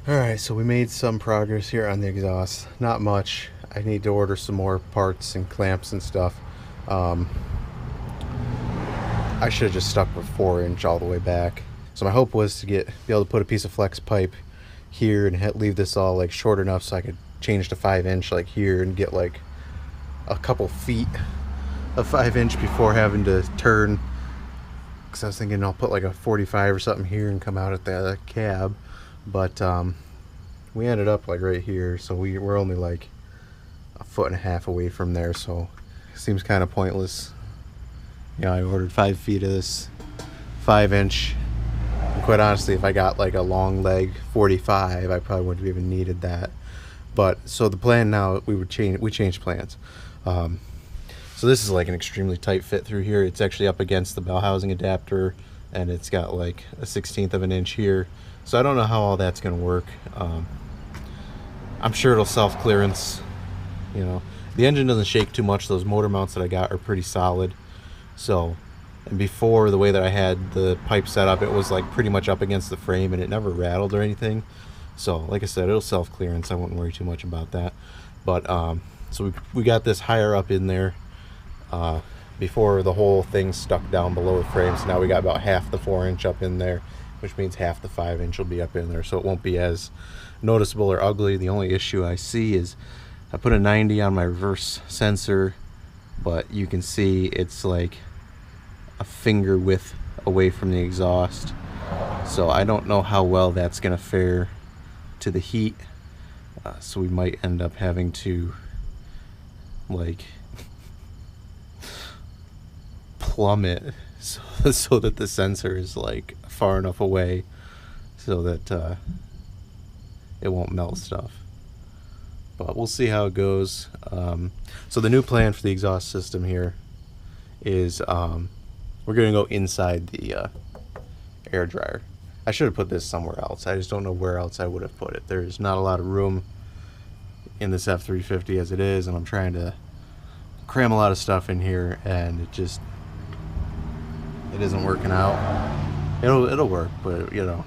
Alright, so we made some progress here on the exhaust. Not much. I need to order some more parts and clamps and stuff. I should have just stuck with 4" all the way back. So my hope was to be able to put a piece of flex pipe here and leave this all like short enough so I could change to 5" like here and get like a couple feet of 5" before having to turn. Because I was thinking I'll put like a 45 or something here and come out at the cab. But we ended up like right here, so we're only like 1.5 feet away from there, so it seems kind of pointless. You know, I ordered 5 feet of this 5". And quite honestly, if I got like a long leg 45, I probably wouldn't have even needed that. But so the plan now, we changed plans. So this is like an extremely tight fit through here. It's actually up against the bell housing adapter, and it's got like a 1/16 of an inch here. So I don't know how all that's going to work. I'm sure it'll self-clearance. You know, the engine doesn't shake too much. Those motor mounts that I got are pretty solid. So, and before, the way that I had the pipe set up, it was like pretty much up against the frame and it never rattled or anything. So like I said, it'll self-clearance. I wouldn't worry too much about that. But so we got this higher up in there. Before, the whole thing stuck down below the frame, so now we got about half the 4" up in there, which means half the 5" will be up in there, so it won't be as noticeable or ugly. The only issue I see is I put a 90 on my reverse sensor, but you can see it's like a finger width away from the exhaust, so I don't know how well that's gonna fare to the heat. So we might end up having to like plummet so that the sensor is like far enough away so that it won't melt stuff. But we'll see how it goes. So the new plan for the exhaust system here is we're gonna go inside the air dryer. I should have put this somewhere else. I just don't know where else I would have put it. There's not a lot of room in this F350 as it is, and I'm trying to cram a lot of stuff in here, and it isn't working out. It'll work, but you know,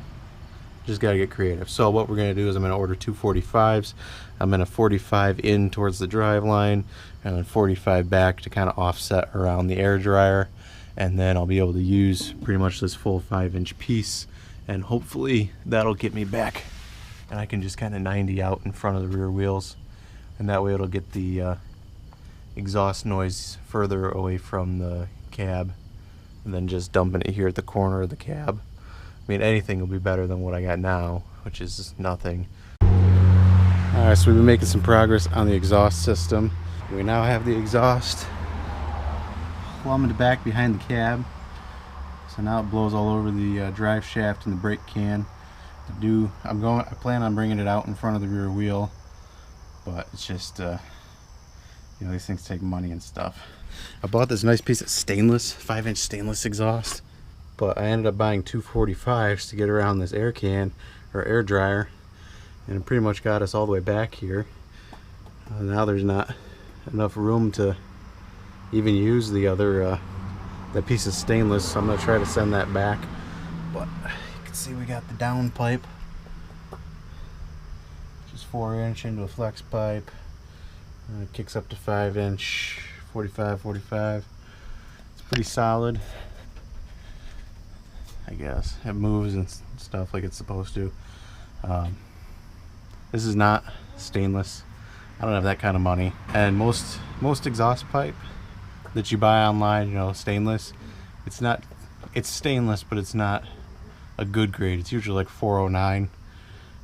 just gotta get creative. So what we're gonna do is I'm gonna order 2 45s. I'm gonna 45 in towards the driveline and then 45 back to kind of offset around the air dryer, and then I'll be able to use pretty much this full 5" piece, and hopefully that'll get me back and I can just kind of 90 out in front of the rear wheels, and that way it'll get the exhaust noise further away from the cab, and then just dumping it here at the corner of the cab. I mean, anything will be better than what I got now, which is just nothing. Alright, so we've been making some progress on the exhaust system. We now have the exhaust plummeted back behind the cab, so now it blows all over the drive shaft and the brake can. I plan on bringing it out in front of the rear wheel, but it's just you know, these things take money and stuff. I bought this nice piece of stainless, 5" stainless exhaust, but I ended up buying 2 45s to get around this air can or air dryer, and it pretty much got us all the way back here. Now there's not enough room to even use the other that piece of stainless, so I'm gonna try to send that back. But you can see we got the down pipe, just 4" into a flex pipe. It kicks up to 5", 45. It's pretty solid, I guess. It moves and stuff like it's supposed to. This is not stainless. I don't have that kind of money. And most exhaust pipe that you buy online, you know, stainless, it's stainless, but it's not a good grade. It's usually like 409,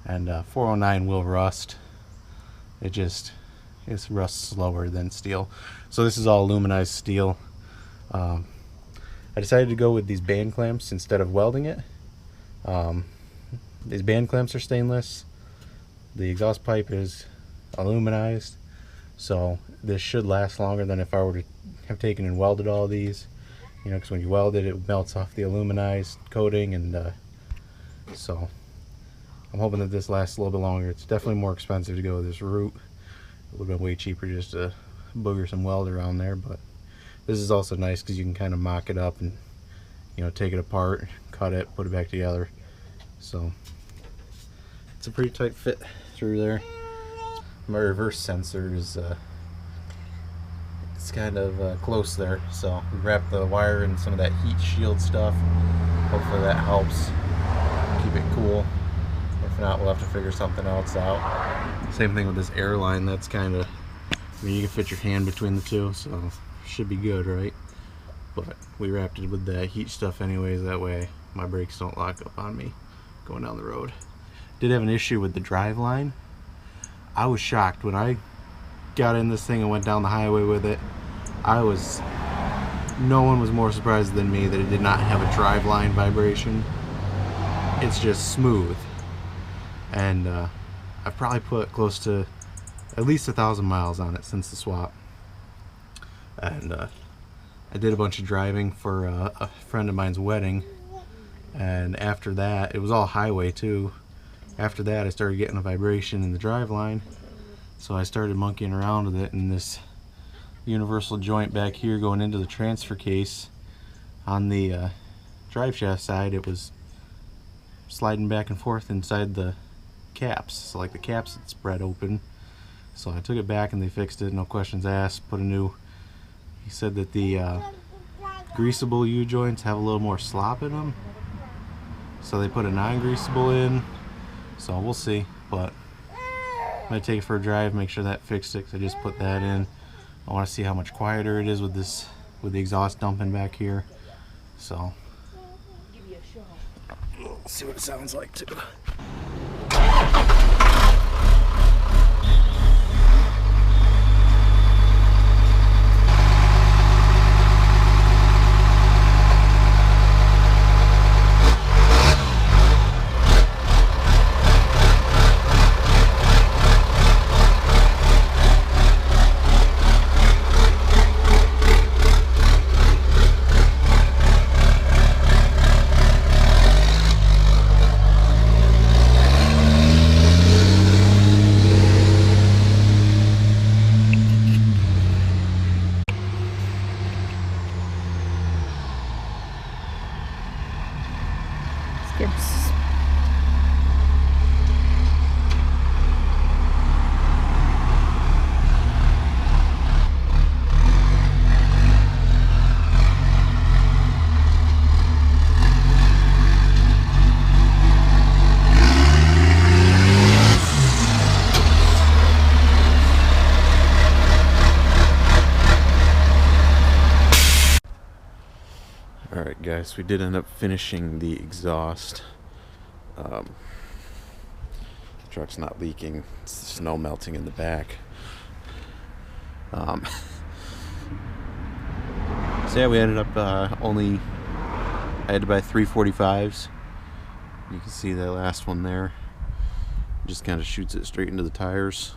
and 409 will rust. It rusts slower than steel. So this is all aluminized steel. I decided to go with these band clamps instead of welding it. These band clamps are stainless. The exhaust pipe is aluminized, so this should last longer than if I were to have taken and welded all these. You know, because when you weld it, it melts off the aluminized coating, and so I'm hoping that this lasts a little bit longer. It's definitely more expensive to go this route. It would have been way cheaper just to booger some weld around there, but this is also nice because you can kind of mock it up and, you know, take it apart, cut it, put it back together. So It's a pretty tight fit through there. My reverse sensor is it's kind of close there, so we wrap the wire in some of that heat shield stuff. Hopefully that helps keep it cool. If not, we'll have to figure something else out. Same thing with this air line. That's kind of, I mean, you can fit your hand between the two, so should be good, right? But we wrapped it with the heat stuff anyways, that way my brakes don't lock up on me going down the road. Did have an issue with the Driveline. I was shocked when I got in this thing and went down the highway with it. No one was more surprised than me that it did not have a Driveline vibration. It's just smooth. And I've probably put close to at least 1,000 miles on it since the swap. And I did a bunch of driving for a friend of mine's wedding. And after that, it was all highway too. After that, I started getting a vibration in the Driveline. So I started monkeying around with it, and this universal joint back here going into the transfer case on the drive shaft side, it was sliding back and forth inside the caps. So like the caps had spread open. So I took it back and they fixed it, no questions asked, put a new, he said that the greasable U-joints have a little more slop in them. So they put a non-greasable in. So we'll see, but I'm gonna take it for a drive, make sure that fixed it, 'cause I just put that in. I want to see how much quieter it is with this, with the exhaust dumping back here. So we'll see what it sounds like too. Skips. Alright guys, we did end up finishing the exhaust. Truck's not leaking, it's the snow melting in the back. So yeah, we ended up I had to buy 345s. You can see the last one there. Just kind of shoots it straight into the tires.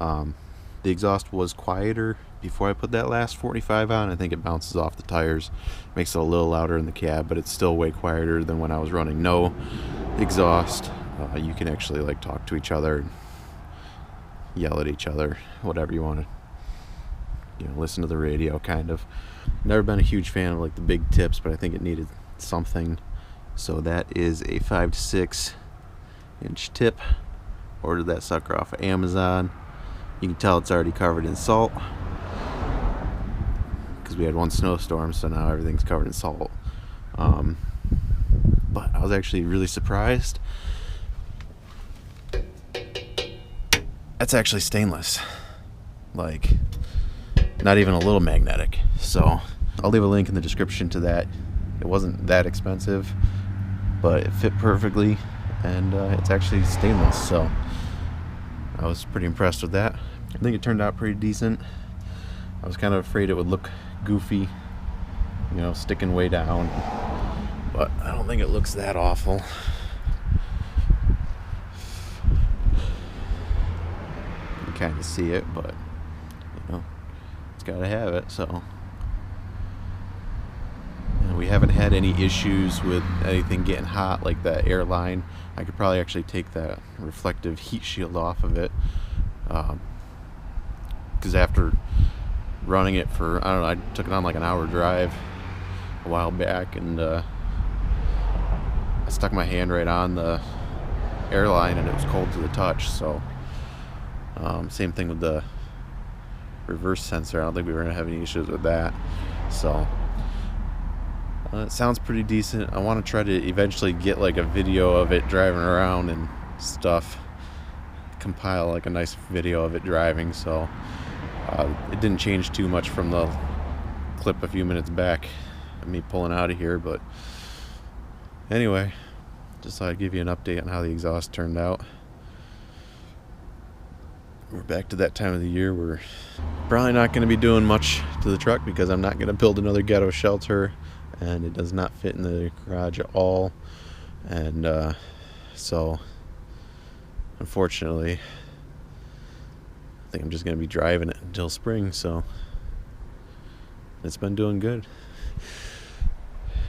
The exhaust was quieter before I put that last 45 on. I think it bounces off the tires, makes it a little louder in the cab, but it's still way quieter than when I was running no exhaust. You can actually like talk to each other, yell at each other, whatever you want to, listen to the radio kind of. Never been a huge fan of like the big tips, but I think it needed something. So that is a 5 to 6 inch tip. Ordered that sucker off of Amazon. You can tell it's already covered in salt because we had one snowstorm, so now everything's covered in salt. But I was actually really surprised. That's actually stainless, like not even a little magnetic. So I'll leave a link in the description to that. It wasn't that expensive, but it fit perfectly, and it's actually stainless, so I was pretty impressed with that. I think it turned out pretty decent. I was kind of afraid it would look goofy, sticking way down, but I don't think it looks that awful. You kind of see it, but it's got to have it. So we haven't had any issues with anything getting hot, like that airline. I could probably actually take that reflective heat shield off of it, because after running it for, I don't know, I took it on like an hour drive a while back, and I stuck my hand right on the airline and it was cold to the touch. So same thing with the reverse sensor. I don't think we were gonna have any issues with that. So it sounds pretty decent. I want to try to eventually get like a video of it driving around and stuff, compile like a nice video of it driving. So it didn't change too much from the clip a few minutes back of me pulling out of here, but anyway, just thought I'd give you an update on how the exhaust turned out. We're back to that time of the year where probably not going to be doing much to the truck because I'm not going to build another ghetto shelter, and it does not fit in the garage at all. And so unfortunately I think I'm just going to be driving it until spring. So it's been doing good.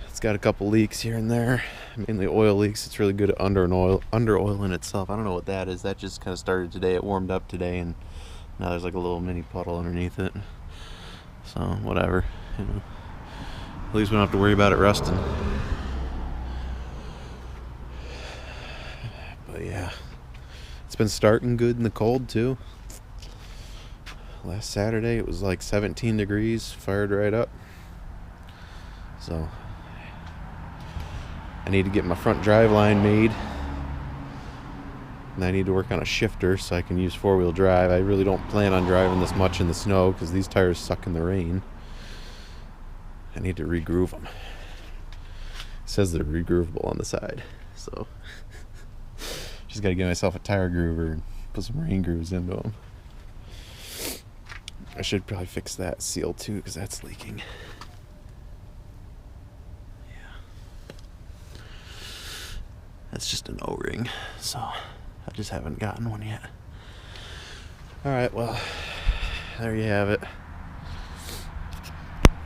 It's got a couple leaks here and there, mainly oil leaks. It's really good at under oiling itself. I don't know what that is. That just kind of started today. It warmed up today, and now there's like a little mini puddle underneath it. So whatever, you know. At least we don't have to worry about it rusting. But yeah, it's been starting good in the cold too. Last Saturday it was like 17 degrees, fired right up. So I need to get my front driveline made, and I need to work on a shifter so I can use four-wheel drive. I really don't plan on driving this much in the snow because these tires suck in the rain. I need to re-groove them. It says they're re-groovable on the side, so just got to get myself a tire groover and put some rain grooves into them. I should probably fix that seal too because that's leaking. That's just an O-ring, so I just haven't gotten one yet. Alright, well, there you have it.